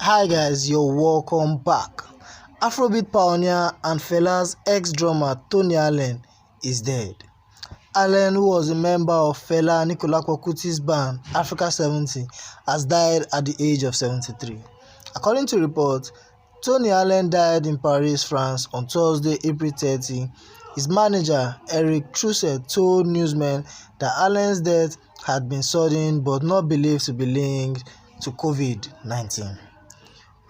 Hi guys, you're welcome back. Afrobeat Pioneer and Fela's ex-drummer Tony Allen is dead. Allen, who was a member of Fela Kuti's band Africa 70, has died at the age of 73. According to reports, Tony Allen died in Paris, France on Thursday, April 30. His manager, Eric Trussett, told newsmen that Allen's death had been sudden but not believed to be linked to COVID-19.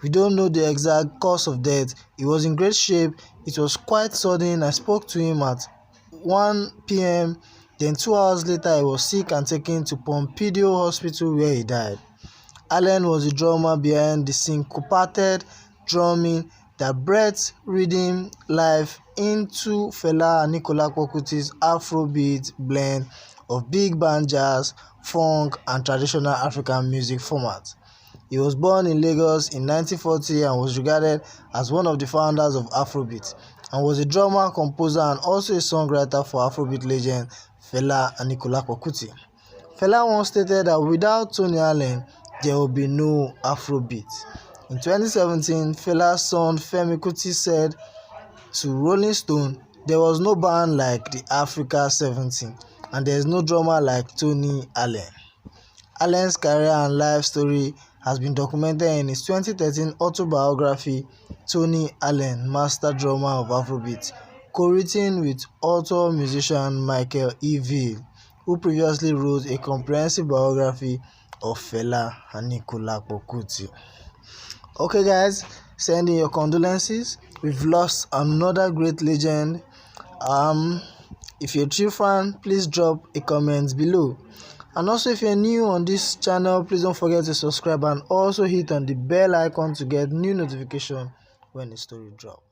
We don't know the exact cause of death. He was in great shape. It was quite sudden. I spoke to him at 1 p.m. Then 2 hours later, he was sick and taken to Pompidou Hospital where he died. Allen was the drummer behind the syncopated drumming that breathed rhythm life into Fela Kuti's Afrobeat blend of big band jazz, funk, and traditional African music formats. He was born in Lagos in 1940 and was regarded as one of the founders of Afrobeat, and was a drummer, composer, and also a songwriter for Afrobeat legend Fela Kuti. Fela once stated that without Tony Allen, there would be no Afrobeat. In 2017, Fela's son Fela Kuti said to Rolling Stone, "There was no band like the Africa 70, and there is no drummer like Tony Allen." Allen's career and life story has been documented in his 2013 autobiography, Tony Allen, Master Drummer of Afrobeat, co-written with author-musician Michael E. Veal, who previously wrote a comprehensive biography of Fela Kuti. Okay guys, send in your condolences. We've lost another great legend. If you're a true fan, please drop a comment below. And also, if you're new on this channel, please don't forget to subscribe and also hit on the bell icon to get new notification when the story drops.